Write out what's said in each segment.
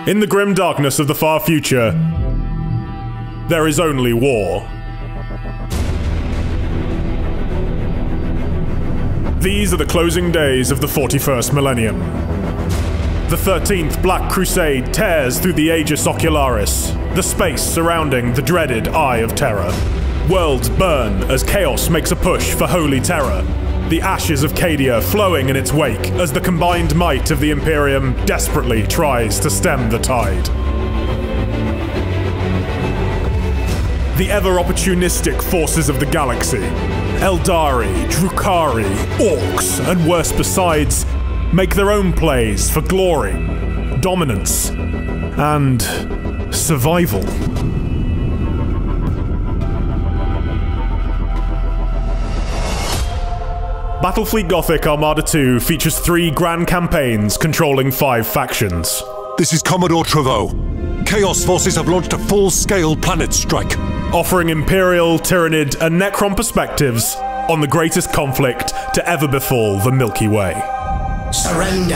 In the grim darkness of the far future, there is only war. These are the closing days of the 41st millennium. The 13th Black Crusade tears through the Aegis Ocularis, the space surrounding the dreaded Eye of Terror. Worlds burn as chaos makes a push for holy terror, the ashes of Cadia flowing in its wake as the combined might of the Imperium desperately tries to stem the tide. The ever-opportunistic forces of the galaxy, Eldari, Drukhari, Orcs, and worse besides, make their own plays for glory, dominance, and survival. Battlefleet Gothic Armada 2 features 3 grand campaigns controlling 5 factions. This is Commodore Treveau. Chaos forces have launched a full-scale planet strike, offering Imperial, Tyranid, and Necron perspectives on the greatest conflict to ever befall the Milky Way. Surrender,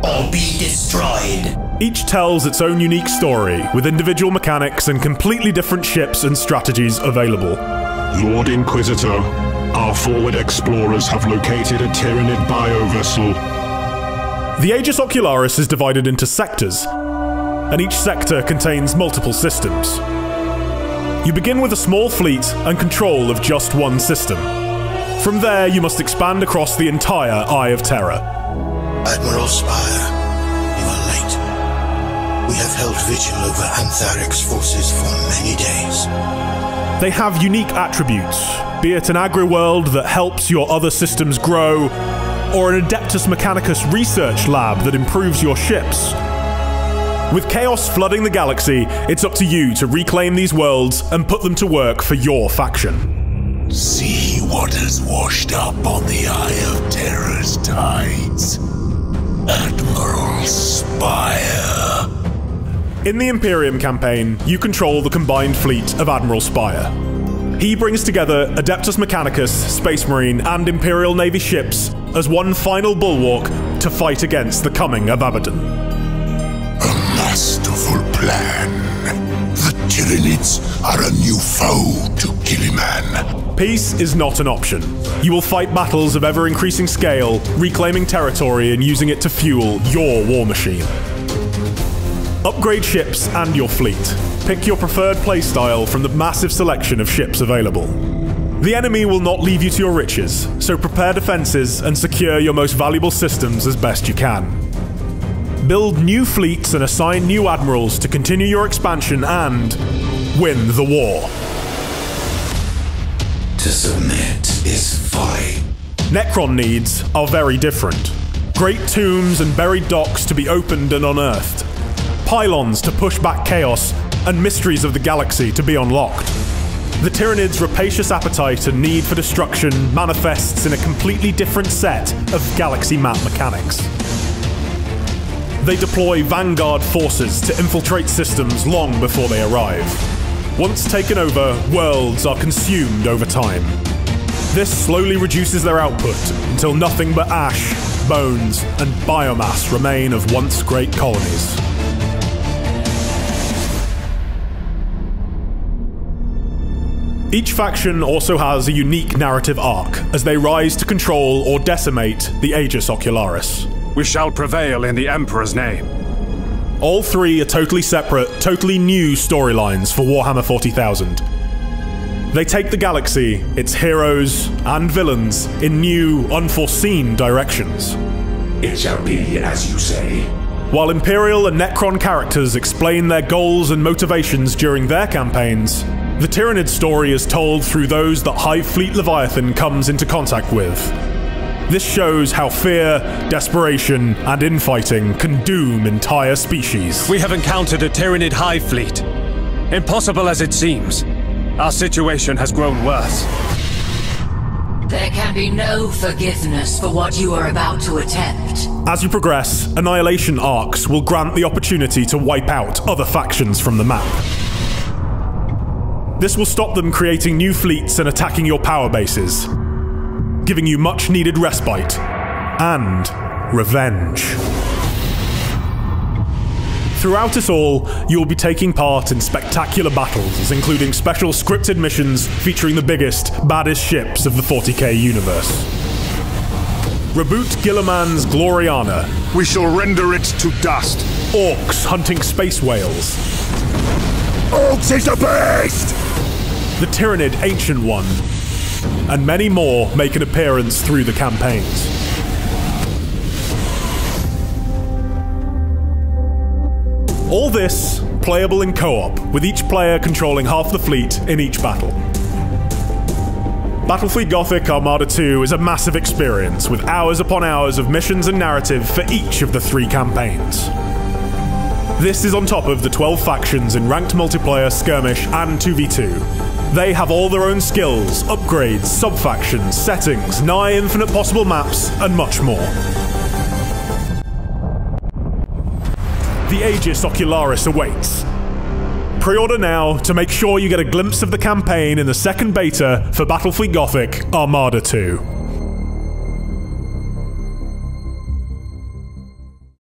or be destroyed. Each tells its own unique story, with individual mechanics and completely different ships and strategies available. Lord Inquisitor, our forward explorers have located a Tyranid biovessel. The Aegis Ocularis is divided into sectors, and each sector contains multiple systems. You begin with a small fleet and control of just one system. From there, you must expand across the entire Eye of Terror. Admiral Spire, you are late. We have held vigil over Antharic's forces for many days. They have unique attributes, be it an agri-world that helps your other systems grow, or an Adeptus Mechanicus research lab that improves your ships. With chaos flooding the galaxy, it's up to you to reclaim these worlds and put them to work for your faction. See what has washed up on the Eye of Terror's tides. Admiral Spire. In the Imperium campaign, you control the combined fleet of Admiral Spire. He brings together Adeptus Mechanicus, Space Marine, and Imperial Navy ships as one final bulwark to fight against the coming of Abaddon. A masterful plan. The Tyranids are a new foe to Gilliman. Peace is not an option. You will fight battles of ever-increasing scale, reclaiming territory and using it to fuel your war machine. Upgrade ships and your fleet. Pick your preferred playstyle from the massive selection of ships available. The enemy will not leave you to your riches, so prepare defenses and secure your most valuable systems as best you can. Build new fleets and assign new admirals to continue your expansion and win the war. To submit is folly. Necron needs are very different. Great tombs and buried docks to be opened and unearthed. Pylons to push back chaos, and mysteries of the galaxy to be unlocked. The Tyranids' rapacious appetite and need for destruction manifests in a completely different set of galaxy map mechanics. They deploy vanguard forces to infiltrate systems long before they arrive. Once taken over, worlds are consumed over time. This slowly reduces their output until nothing but ash, bones, and biomass remain of once great colonies. Each faction also has a unique narrative arc as they rise to control or decimate the Aegis Ocularis. We shall prevail in the Emperor's name. All 3 are totally separate, totally new storylines for Warhammer 40,000. They take the galaxy, its heroes, and villains in new, unforeseen directions. It shall be as you say. While Imperial and Necron characters explain their goals and motivations during their campaigns, the Tyranid story is told through those that Hive Fleet Leviathan comes into contact with. This shows how fear, desperation, and infighting can doom entire species. We have encountered a Tyranid hive fleet. Impossible as it seems, our situation has grown worse. There can be no forgiveness for what you are about to attempt. As you progress, Annihilation arcs will grant the opportunity to wipe out other factions from the map. This will stop them creating new fleets and attacking your power bases, giving you much needed respite and revenge. Throughout it all, you will be taking part in spectacular battles, including special scripted missions featuring the biggest, baddest ships of the 40k universe. Reboot Gilliman's Gloriana. We shall render it to dust. Orcs hunting space whales. Orcs is the best! The Tyrannid Ancient One. And many more make an appearance through the campaigns. All this playable in co-op, with each player controlling half the fleet in each battle. Battlefleet Gothic Armada 2 is a massive experience, with hours upon hours of missions and narrative for each of the 3 campaigns. This is on top of the 12 factions in ranked multiplayer, skirmish, and 2v2. They have all their own skills, upgrades, sub-factions, settings, nigh infinite possible maps, and much more. The Aegis Ocularis awaits. Pre-order now to make sure you get a glimpse of the campaign in the second beta for Battlefleet Gothic Armada 2.